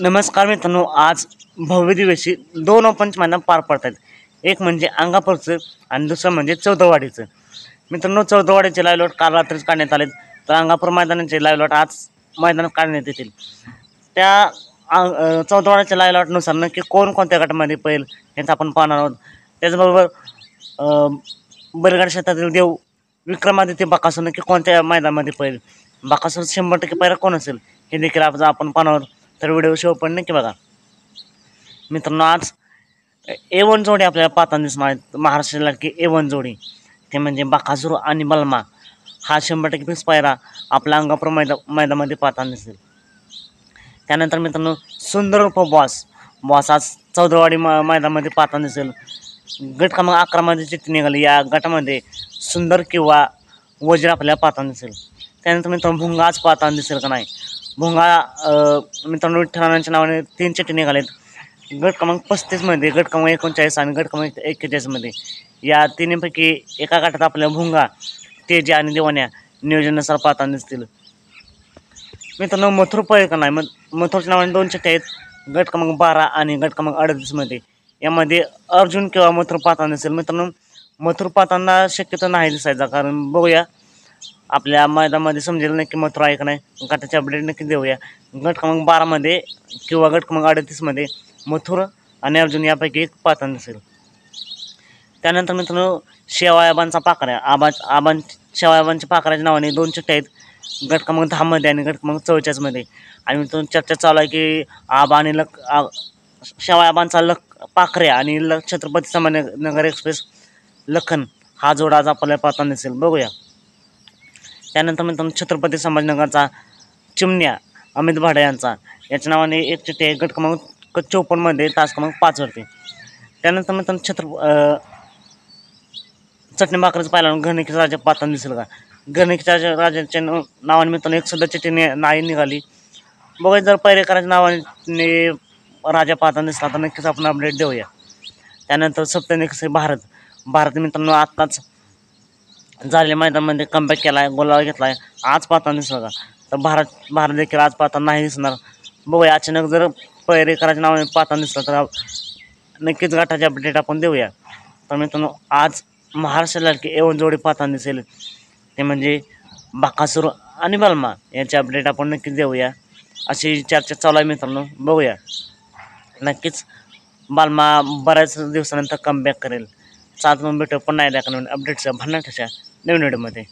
नमस्कार मित्रांनो, आज भव्य दिवशी दोन ओपनचे मैदान पार पडतात. एक म्हणजे अंगापूरचं आणि दुसरं म्हणजे चौदवाडीचं. मित्रांनो, चौदवाडीचे लाईव्ह लॉट काल रात्रीच काढण्यात आले, तर अंगापूर मैदानाचे लाईव्ह लॉट आज मैदानात काढण्यात येतील. त्या चौदवाडीच्या लाईव्ह लॉटनुसार नक्की कोण कोणत्या गटामध्ये पळेल हेच आपण पाहणार आहोत. त्याचबरोबर बैलगाडा क्षेत्रातील देव विक्रमादित्य बकासूर नक्की कोणत्या मैदानामध्ये पळेल, बकासूर 100% पैरा कोण असेल हे देखील आपण पाहणार आहोत. तर व्हिडिओ शेव पण नक्की बघा. मित्रांनो, आज A1 जोडी आपल्याला पाहताना दिसणार आहेत. महाराष्ट्राची लाडकी A1 जोडी, ते म्हणजे बकासूर आणि बलमा. हा 100% फिक्स पायरा आपल्या अंगापूर मैदानामध्ये पाहताना दिसेल. त्यानंतर मित्रांनो, सुंदर उप बॉस आज चौदवाडी मैदानामध्ये पाहताना दिसेल. गट क्रमांक 11 मध्ये चिठ्ठी निघाली. या गटामध्ये सुंदर किंवा वजीर आपल्याला पाहताना दिसेल. त्यानंतर मित्रांनो, भुंगा आज पाहताना दिसेल का नाही. भुंगा मित्रांनो विठ्ठलांच्या नावाने 3 चिठ्ठी निघालेत. गट क्रमांक 35 मध्ये, गट क्रमांक 39 आणि गट क्रमांक 41 मध्ये. या तिन्हीपैकी एका गटात आपल्याला भुंगा, तेजी आणि दिवाण्या नियोजनानुसार पाहताना दिसतील. मित्रांनो, मथुर पळेल का नाही. मथुरच्या नावाने 2 चिठ्ठी आहेत. गट क्रमांक 12 आणि गट क्रमांक 38 मध्ये. यामध्ये अर्जुन किंवा मथुर पाहताना दिसेल. मित्रांनो, मथुर पाहताना शक्यतो नाही दिसायचा, कारण बघूया आपल्या मैदानामध्ये समजेल नक्की मथुर आहे का नाही. गटाचे अपडेट नक्की देऊया. गट क्रमांक 12 मध्ये किंवा गट क्रमांक 38 मध्ये मथुर आणि अर्जुन यापैकी एक पाहताना दिसेल. त्यानंतर मित्रांनो, शेवायाबांचा पाखऱ्या, शेवायाबांच्या पाखऱ्याच्या नावाने 2 चिठ्ठ्या आहेत. गट क्रमांक 10 मध्ये आणि गट क्रमांक 44 मध्ये. आणि मित्रांनो, चर्चा चालू आहे की आबा आणि शेवायाबांचा पाखऱ्या आणि छत्रपती संभाजीनगर एक्सप्रेस लखन हा जोड आज आपल्याला पाहताना दिसेल. बघूया. त्यानंतर मित्रांनो, छत्रपती संभाजीनगरचा चिमण्या अमित भाडे यांचा, याच्या नावाने एक चिठ्ठी आहे. गट क्रमांक 54 मध्ये, तास क्रमांक 5 वरती. त्यानंतर मित्रांनो, चटणी भाकरीचं पाहिला घरणिकीचा राजा पाहताना दिसेल का. घरणिकीच्या राजाच्या नावाने मित्रांनो एक सुद्धा चिठ्ठी नाही निघाली. बघा, जर पैरे करायच्या नावाने राजा पाहताना दिसला तर नक्कीच आपण अपडेट देऊया. त्यानंतर सप्तनिक भारत मित्रांनो आत्ताच झालेल्या मैदानामध्ये कमबॅक केला आहे, गोलाला घेतला आहे. आज पाहताना दिसला का, तर भारत देखील आज पाहताना नाही दिसणार. बघूया, अचानक जर पैरे करायच्या नावाने पाहताना दिसला तर नक्कीच गटाचे अपडेट आपण देऊया. तर मित्रांनो, आज महाराष्ट्र लाडकी A1 जोडी पाहताना दिसेल, ते म्हणजे बकासूर आणि बलमा. याचे अपडेट आपण नक्कीच देऊया, अशी चर्चा चालू आहे मित्रांनो. बघूया, नक्कीच बलमा बऱ्याच दिवसानंतर कमबॅक करेल. सात मग भेटू पुन्हा एकदा अपडेट्सच्या भन्नाट्याच्या नवीन व्हिडिओमध्ये.